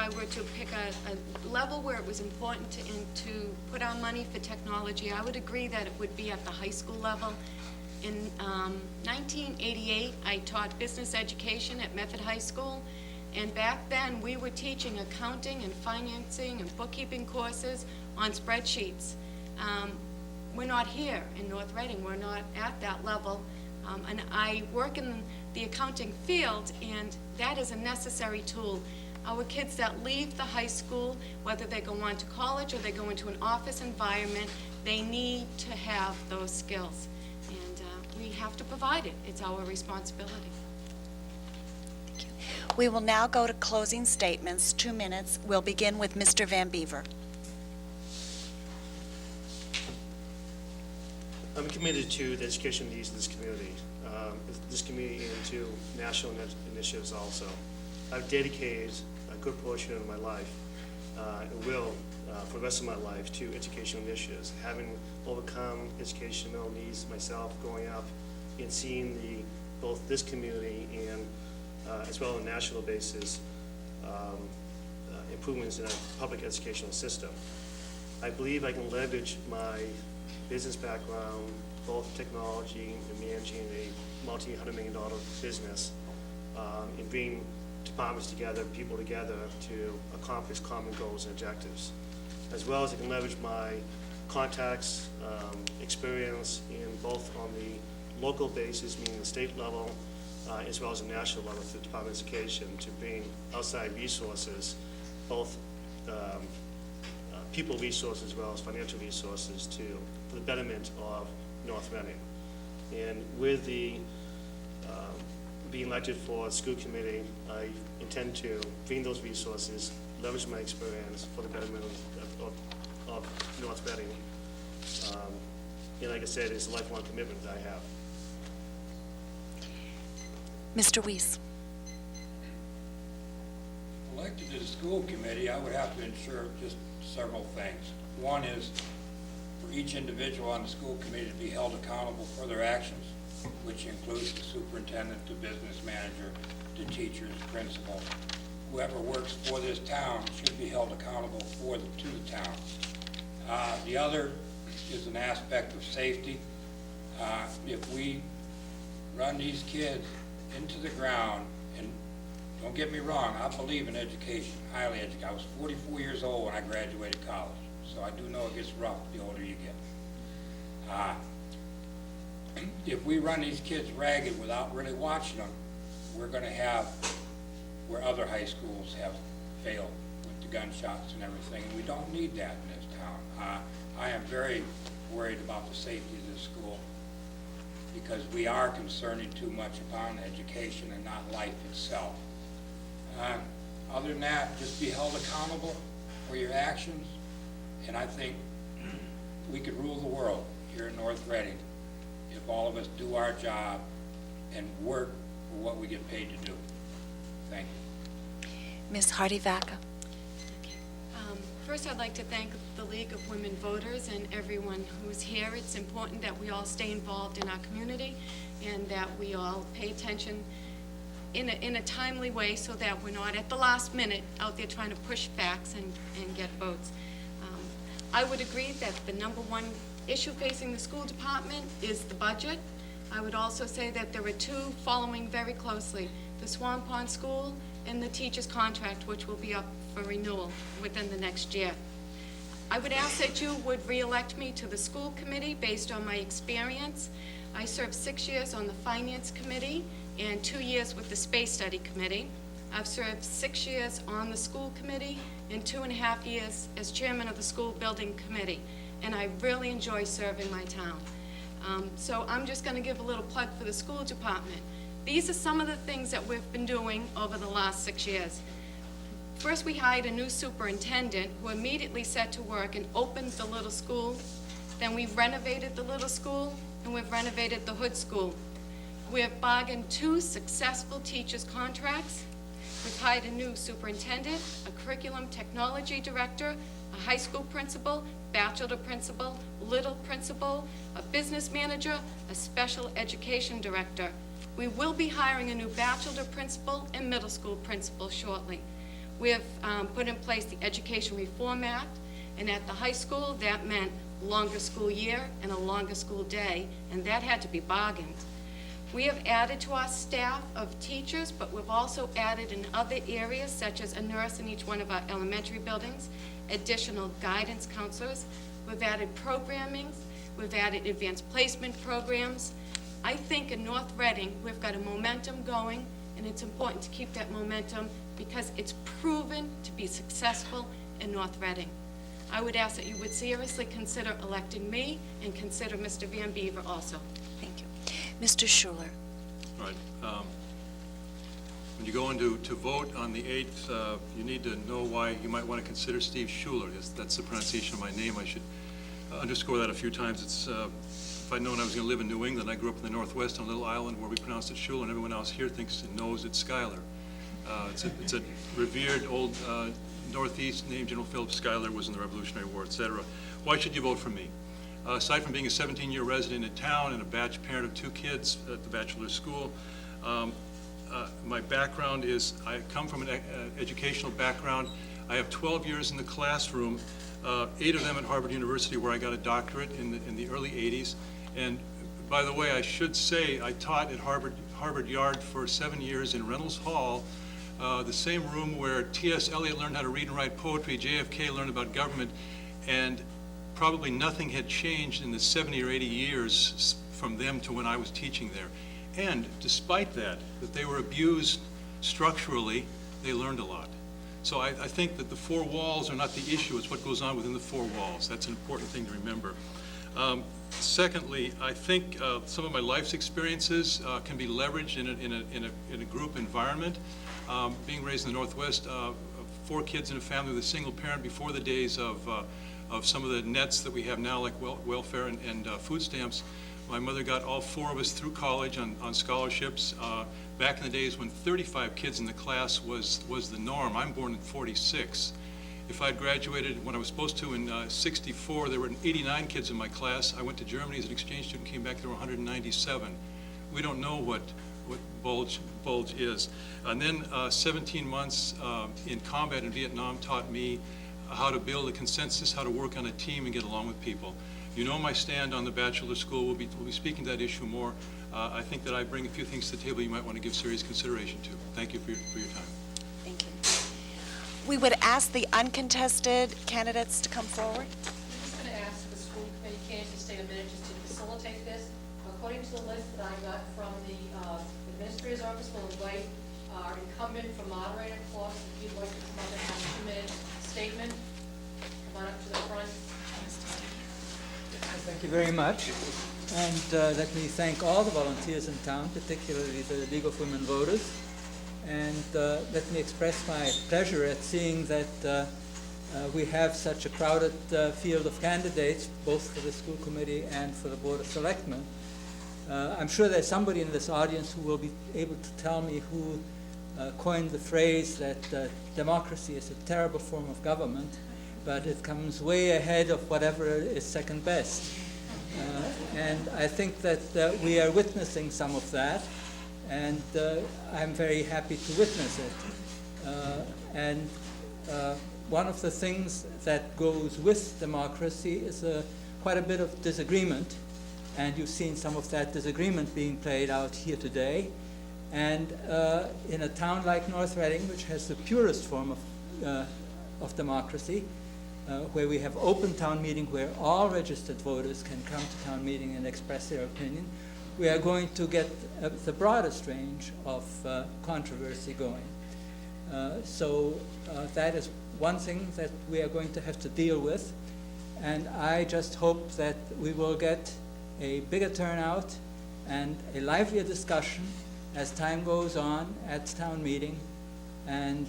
I were to pick a level where it was important to put our money for technology, I would agree that it would be at the high school level. In 1988, I taught business education at Medford High School, and back then we were teaching accounting and financing and bookkeeping courses on spreadsheets. We're not here in North Reading, we're not at that level, and I work in the accounting field, and that is a necessary tool. Our kids that leave the high school, whether they go on to college or they go into an office environment, they need to have those skills. And we have to provide it. It's our responsibility. Thank you. We will now go to closing statements, 2 minutes. We'll begin with Mr. Van Beaver. I'm committed to the education needs of this community and to national initiatives also. I've dedicated a good portion of my life, and will for the rest of my life, to educational initiatives. Having overcome educational needs myself growing up and seeing both this community and as well on a national basis, improvements in our public educational system. I believe I can leverage my business background, both in technology and managing a multi-$100-million business, and bring departments together, people together to accomplish common goals and objectives. As well as I can leverage my contacts, experience in both on the local basis, meaning the state level, as well as the national level through the Department of Education, to bring outside resources, both people resources as well as financial resources for the betterment of North Reading. And with the being elected for the school committee, I intend to bring those resources, leverage my experience for the betterment of North Reading. And like I said, it's a lifelong commitment that I have. Mr. Weiss. Elected to the school committee, I would have to ensure just several things. One is for each individual on the school committee to be held accountable for their actions, which includes the superintendent, the business manager, the teachers, principal. Whoever works for this town should be held accountable to the town. The other is an aspect of safety. If we run these kids into the ground, and don't get me wrong, I believe in education, highly educated. I was 44 years old when I graduated college, so I do know it gets rough the older you get. If we run these kids ragged without really watching them, we're going to have where other high schools have failed with the gunshots and everything, and we don't need that in this town. I am very worried about the safety of this school because we are concerning too much upon education and not life itself. Other than that, just be held accountable for your actions, and I think we could rule the world here in North Reading if all of us do our job and work for what we get paid to do. Thank you. Ms. Hardy-Vaca. First, I'd like to thank the League of Women Voters and everyone who's here. It's important that we all stay involved in our community and that we all pay attention in a timely way so that we're not at the last minute out there trying to push facts and get votes. I would agree that the number one issue facing the school department is the budget. I would also say that there are two following very closely, the Swan Pond School and the teacher's contract, which will be up for renewal within the next year. I would ask that you would re-elect me to the school committee based on my experience. I served 6 years on the finance committee and 2 years with the space study committee. I've served 6 years on the school committee and 2.5 years as chairman of the school building committee, and I really enjoy serving my town. So I'm just going to give a little plug for the school department. These are some of the things that we've been doing over the last 6 years. First, we hired a new superintendent who immediately set to work and opened the little school. Then we renovated the little school, and we've renovated the Hood School. We have bargained 2 successful teachers' contracts. We've hired a new superintendent, a curriculum technology director, a high school principal, bachelor principal, little principal, a business manager, a special education director. We will be hiring a new bachelor principal and middle school principal shortly. We have put in place the Education Reform Act, and at the high school, that meant longer school year and a longer school day, and that had to be bargained. We have added to our staff of teachers, but we've also added in other areas, such as a nurse in each one of our elementary buildings, additional guidance counselors. We've added programming, we've added advanced placement programs. I think in North Reading, we've got a momentum going, and it's important to keep that momentum because it's proven to be successful in North Reading. I would ask that you would seriously consider electing me and consider Mr. Van Beaver also. Thank you. Mr. Schuler. All right. When you go in to vote on the 8th, you need to know why you might want to consider Steve Schuler. That's the pronunciation of my name. I should underscore that a few times. If I'd known I was going to live in New England, I grew up in the Northwest on a little island where we pronounce it Schuler, and everyone else here thinks and knows it's Schuyler. It's a revered old Northeast name. General Philip Schuyler was in the Revolutionary War, etc. Why should you vote for me? Aside from being a 17-year resident in town and a parent of 2 kids at the bachelor's school, my background is, I come from an educational background. I have 12 years in the classroom, 8 of them at Harvard University, where I got a doctorate in the early 80s. And by the way, I should say I taught at Harvard Yard for 7 years in Reynolds Hall, the same room where T.S. Eliot learned how to read and write poetry, JFK learned about government, and probably nothing had changed in the 70 or 80 years from them to when I was teaching there. And despite that they were abused structurally, they learned a lot. So I think that the 4 walls are not the issue, it's what goes on within the 4 walls. That's an important thing to remember. Secondly, I think some of my life's experiences can be leveraged in a group environment. Being raised in the Northwest, 4 kids in a family with a single parent before the days of some of the nets that we have now, like welfare and food stamps. My mother got all 4 of us through college on scholarships. Back in the days when 35 kids in the class was the norm. I'm born in '46. If I'd graduated when I was supposed to in '64, there were 89 kids in my class. I went to Germany as an exchange student, came back, there were 197. We don't know what bulge is. And then 17 months in combat in Vietnam taught me how to build a consensus, how to work on a team and get along with people. You know my stand on the bachelor school. We'll be speaking to that issue more. I think that I bring a few things to the table you might want to give serious consideration to. Thank you for your time. Thank you. We would ask the uncontested candidates to come forward. I'm just going to ask the school committee candidates to stay a minute just to facilitate this. According to the list that I got from the administrator's office, we'll invite our incumbent for moderator, Klaus, if you'd like to come up and have a 2-minute statement. Come on up to the front. Thank you very much. And let me thank all the volunteers in town, particularly the League of Women Voters. And let me express my pleasure at seeing that we have such a crowded field of candidates, both for the school committee and for the Board of Selectmen. I'm sure there's somebody in this audience who will be able to tell me who coined the phrase that democracy is a terrible form of government, but it comes way ahead of whatever is second best. And I think that we are witnessing some of that, and I'm very happy to witness it. One of the things that goes with democracy is quite a bit of disagreement, and you've seen some of that disagreement being played out here today. And in a town like North Reading, which has the purest form of democracy, where we have open town meeting where all registered voters can come to town meeting and express their opinion, we are going to get the broadest range of controversy going. So that is one thing that we are going to have to deal with, and I just hope that we will get a bigger turnout and a livelier discussion as time goes on at town meeting, and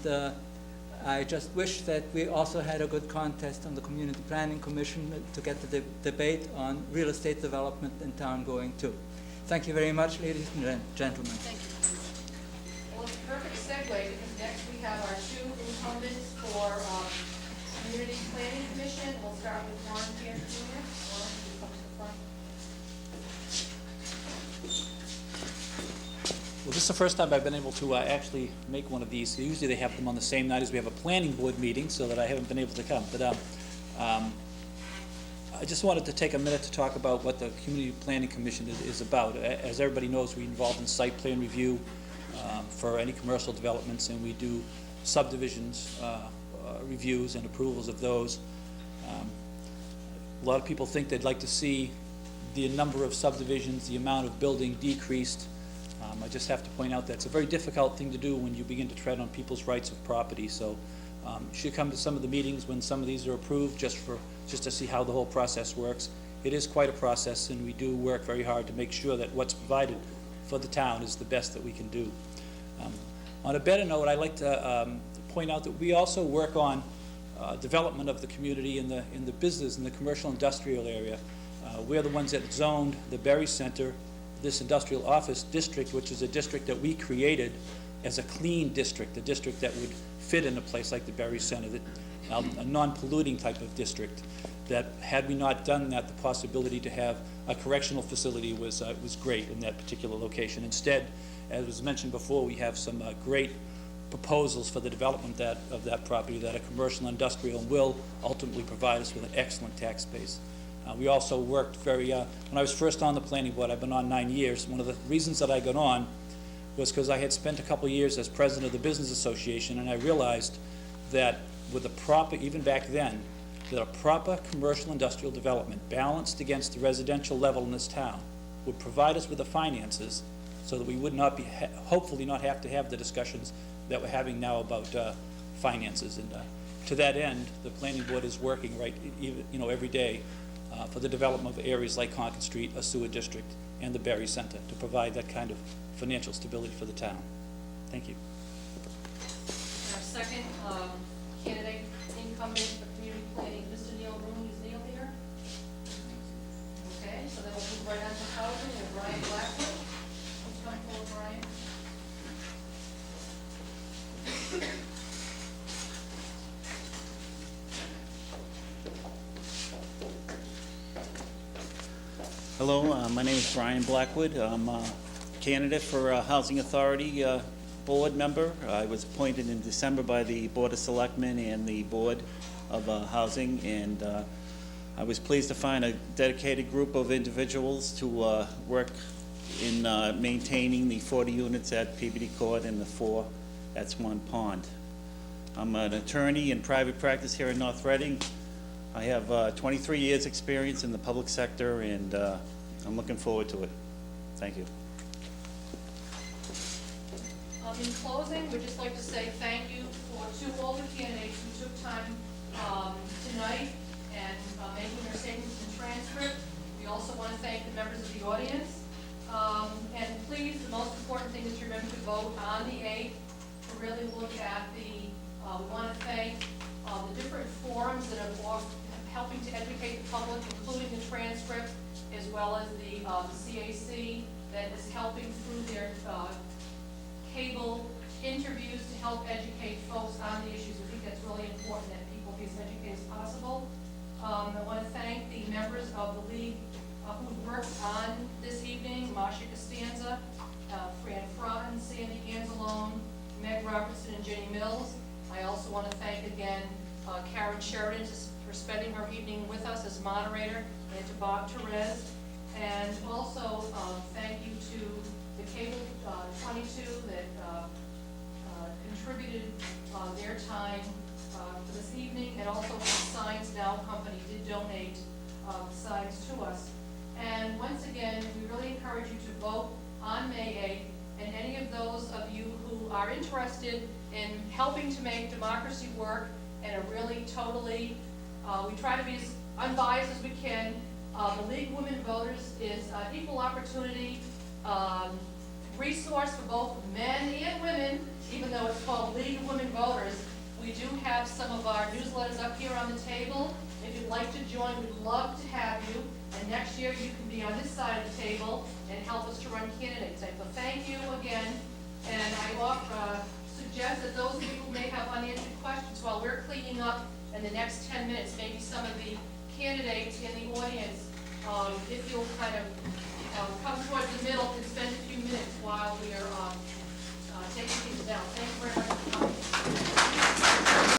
I just wish that we also had a good contest on the Community Planning Commission to get the debate on real estate development in town going too. Thank you very much, ladies and gentlemen. Thank you. Well, it's a perfect segue because next we have our 2 incumbents for Community Planning Commission. We'll start with Warren here, Jr. Warren, you come to the front. Well, this is the first time I've been able to actually make one of these. Usually they have them on the same night as we have a planning board meeting, so that I haven't been able to come. But I just wanted to take a minute to talk about what the Community Planning Commission is about. As everybody knows, we're involved in site plan review for any commercial developments, and we do subdivisions reviews and approvals of those. A lot of people think they'd like to see the number of subdivisions, the amount of building decreased. I just have to point out that it's a very difficult thing to do when you begin to tread on people's rights of property. So you should come to some of the meetings when some of these are approved, just to see how the whole process works. It is quite a process, and we do work very hard to make sure that what's provided for the town is the best that we can do. On a better note, I'd like to point out that we also work on development of the community in the business, in the commercial industrial area. We're the ones that zoned the Berry Center, this industrial office district, which is a district that we created as a clean district, a district that would fit in a place like the Berry Center, a non-polluting type of district. That had we not done that, the possibility to have a correctional facility was great in that particular location. Instead, as was mentioned before, we have some great proposals for the development of that property that are commercial and industrial and will ultimately provide us with an excellent tax base. We also worked when I was first on the planning board, I've been on 9 years, one of the reasons that I got on was because I had spent a couple of years as president of the Business Association, and I realized that with a proper, even back then, that a proper commercial industrial development balanced against the residential level in this town would provide us with the finances so that we would not be, hopefully not have to have the discussions that we're having now about finances. And to that end, the planning board is working every day for the development of areas like Concord Street, a sewer district, and the Berry Center to provide that kind of financial stability for the town. Thank you. Our second candidate, incumbent for community planning, Mr. Neil Rooney. Is Neil here? Okay, so then we'll move right on to housing with Brian Blackwood. Let's come forward, Brian. Hello, my name is Brian Blackwood. I'm a candidate for a Housing Authority board member. I was appointed in December by the Board of Selectmen and the Board of Housing, and I was pleased to find a dedicated group of individuals to work in maintaining the 40 units at Peabody Court and the 4 at Swan Pond. I'm an attorney in private practice here in North Reading. I have 23 years experience in the public sector, and I'm looking forward to it. Thank you. In closing, we'd just like to say thank you for 2 older candidates who took time tonight and making their statements and transcript. We also want to thank the members of the audience. And please, the most important thing is to remember to vote on the 8th to really look at we want to thank the different forums that are helping to educate the public, including the transcript, as well as the CAC that is helping through their cable interviews to help educate folks on the issues. I think that's really important that people be as educated as possible. I want to thank the members of the league who worked on this evening: Marcia Costanza, Fran Frotten, Sandy Anzalone, Meg Robertson, and Jenny Mills. I also want to thank again Karen Sheridan for spending her evening with us as moderator, and to Bob Therese. And also thank you to the Cable 22 that contributed their time for this evening, and also the Signs Now company did donate signs to us. And once again, we really encourage you to vote on May 8th, and any of those of you who are interested in helping to make democracy work in a really totally, we try to be as unbiased as we can. The League of Women Voters is an equal opportunity resource for both men and women, even though it's called League of Women Voters. We do have some of our newsletters up here on the table. If you'd like to join, we'd love to have you. And next year, you can be on this side of the table and help us to run candidate night. So thank you again. And I suggest that those of you who may have unanswered questions while we're cleaning up in the next 10 minutes, maybe some of the candidates in the audience, if you'll kind of come towards the middle and spend a few minutes while we are taking things down. Thank you very much for coming.